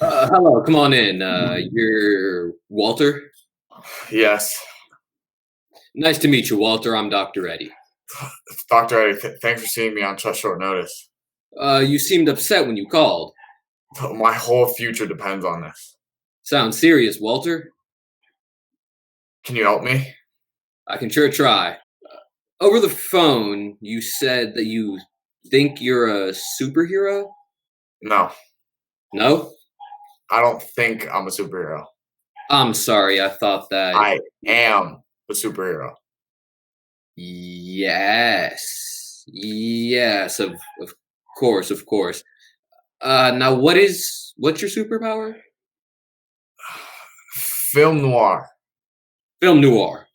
Hello, come on in. You're Walter? Yes, Nice to meet you, Walter. I'm Dr. Eddie. Doctor Eddie. Thanks for seeing me on such short notice. You seemed upset when you called. My whole future depends on this. Sounds serious, Walter. Can you help me? I can sure try. Over the phone, you said that you think you're a superhero? No, No? I don't think I'm a superhero. I'm sorry, I thought that. I am a superhero. Yes. Yes, of course, of course. Now what's your superpower? Film noir. Film noir.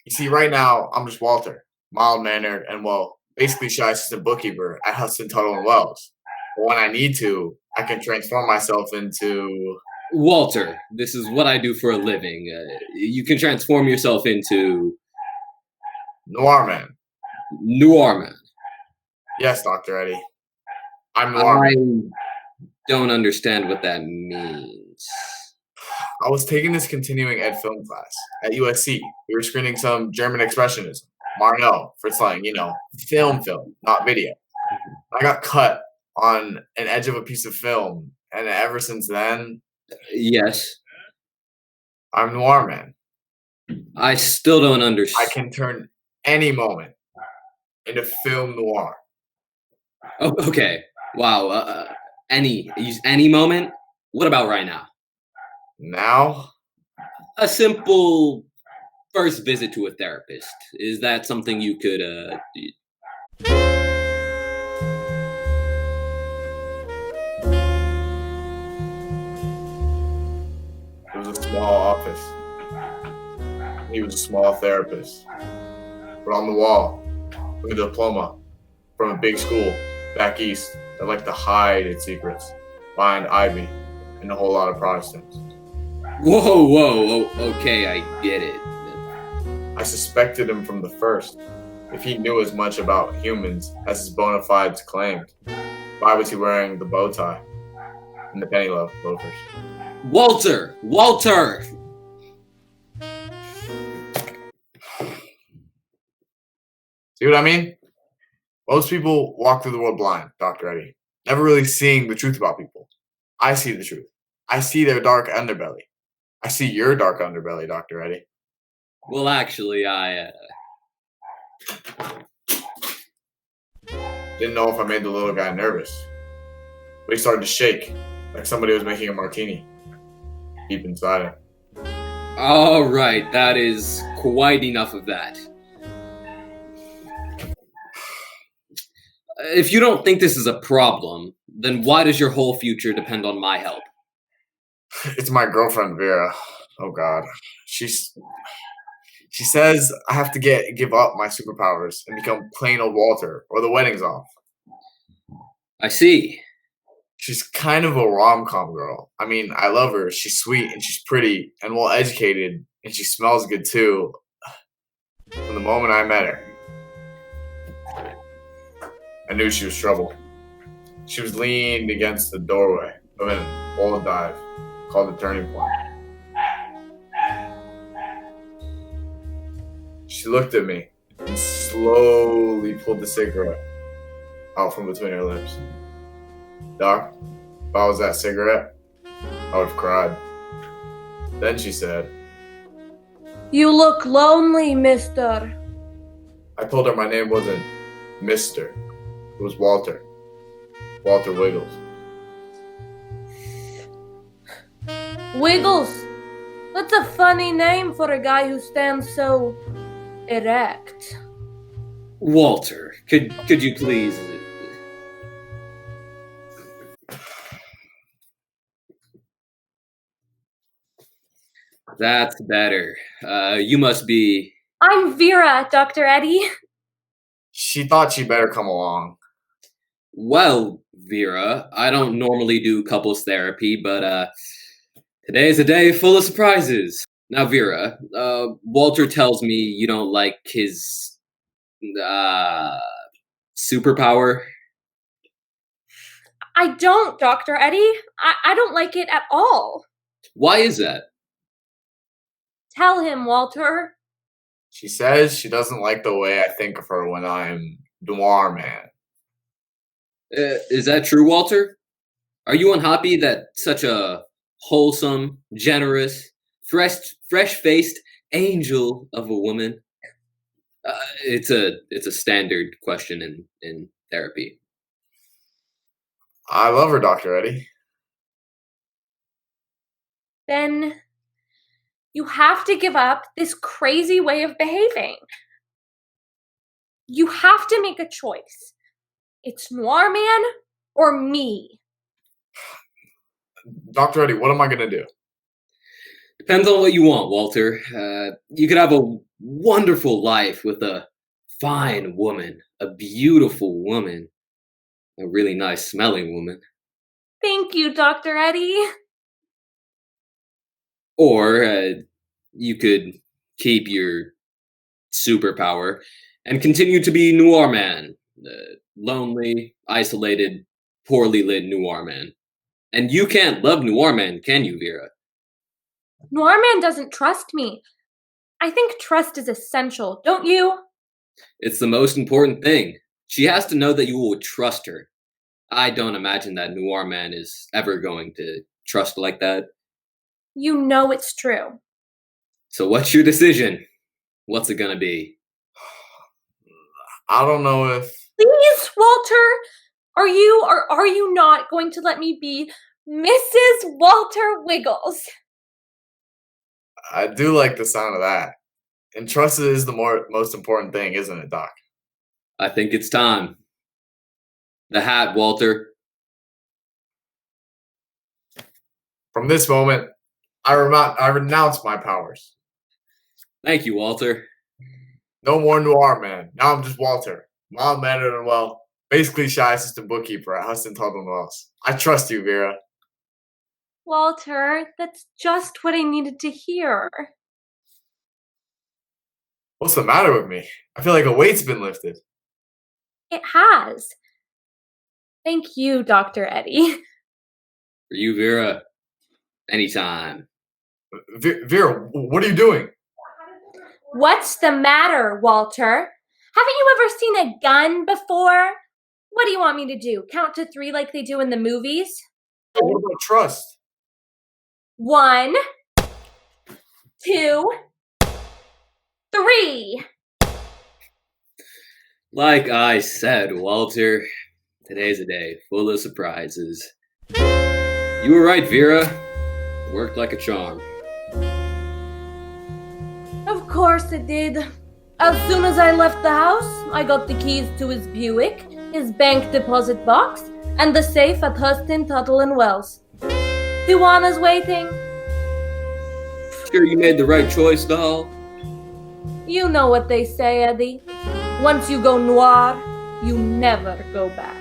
You see, right now I'm just Walter, mild mannered and basically shy assistant bookkeeper at Hudson Tuttle and Wells. But when I need to, I can transform myself into Walter, this is what I do for a living. You can transform yourself into Noir Man. Noir Man. Yes, Doctor Eddie. I'm Noir Man. I don't understand what that means. I was taking this continuing ed film class at USC. We were screening some German expressionism, Marno for slang, film, not video. I got cut on an edge of a piece of film, and ever since then, Yes, I'm Noir Man. I still don't I understand. can turn any moment into film noir. Oh, okay. Wow. Any moment? What about right now? Now, A simple first visit to a therapist. Is that something you could it was a small office. He was a small therapist. But on the wall, with a diploma from a big school back east that liked to hide its secrets behind ivy and a whole lot of Protestants. Whoa, okay, I get it. I suspected him from the first. If he knew as much about humans as his bona fides claimed, why was he wearing the bow tie and the penny loafers? Walter! See what I mean? Most people walk through the world blind, Dr. Eddie, never really seeing the truth about people. I see the truth. I see their dark underbelly. I see your dark underbelly, Dr. Eddie. Well, actually, I Didn't know if I made the little guy nervous. But he started to shake, like somebody was making a martini, deep inside him. All right, that is quite enough of that. If you don't think this is a problem, then why does your whole future depend on my help? It's my girlfriend, Vera. Oh, God. She says I have to give up my superpowers and become plain old Walter, or the wedding's off. I see. She's kind of a rom-com girl. I mean, I love her. She's sweet and she's pretty and well-educated, and she smells good too. From the moment I met her, I knew she was trouble. She was leaned against the doorway of an old dive called the Turning Point. She looked at me and slowly pulled the cigarette out from between her lips. Doc, if I was that cigarette, I would have cried. Then she said, You look lonely, mister. I told her my name wasn't Mr. It was Walter. Walter Wiggles. Wiggles. That's a funny name for a guy who stands so erect. Walter, could you please? That's better. You must be. I'm Vera, Dr. Eddie. She thought she'd better come along. Well, Vera, I don't normally do couples therapy, but today's a day full of surprises. Now, Vera, Walter tells me you don't like his superpower. I don't, Dr. Eddie. I don't like it at all. Why is that? Tell him, Walter. She says she doesn't like the way I think of her when I'm Noir Man. Is that true, Walter? Are you unhappy that such a wholesome, generous, fresh-faced angel of a woman? It's a standard question in therapy. I love her, Dr. Eddie. Then you have to give up this crazy way of behaving. You have to make a choice. It's Noir Man or me. Dr. Eddie, what am I going to do? Depends on what you want, Walter. You could have a wonderful life with a fine woman, a beautiful woman, a really nice smelling woman. Thank you, Dr. Eddie. Or you could keep your superpower and continue to be Noir Man, lonely, isolated, poorly lit Noir Man. And you can't love Noir Man, can you, Vera? Noir Man doesn't trust me. I think trust is essential, don't you? It's the most important thing. She has to know that you will trust her. I don't imagine that Noir Man is ever going to trust like that. You know it's true. So what's your decision? What's it gonna be? I don't know if... Please, Walter, are you or are you not going to let me be Mrs. Walter Wiggles? I do like the sound of that. And trust is the most important thing, isn't it, Doc? I think it's time. The hat, Walter. From this moment, I renounce my powers. Thank you, Walter. No more Noir Man. Now I'm just Walter. Mild-mannered and, well, basically shy assistant bookkeeper at Hudson Tuttle and Wells. I trust you, Vera. Walter, that's just what I needed to hear. What's the matter with me? I feel like a weight's been lifted. It has. Thank you, Dr. Eddie. For you, Vera. Anytime. Vera, what are you doing? What's the matter, Walter? Haven't you ever seen a gun before? What do you want me to do? Count to 3 like they do in the movies? What about trust? 1, 2, 3. Like I said, Walter, today's a day full of surprises. You were right, Vera. Worked like a charm. Of course it did. As soon as I left the house, I got the keys to his Buick, his bank deposit box, and the safe at Huston, Tuttle and Wells. Tijuana's waiting. Sure you made the right choice, doll? You know what they say, Eddie. Once you go noir, you never go back.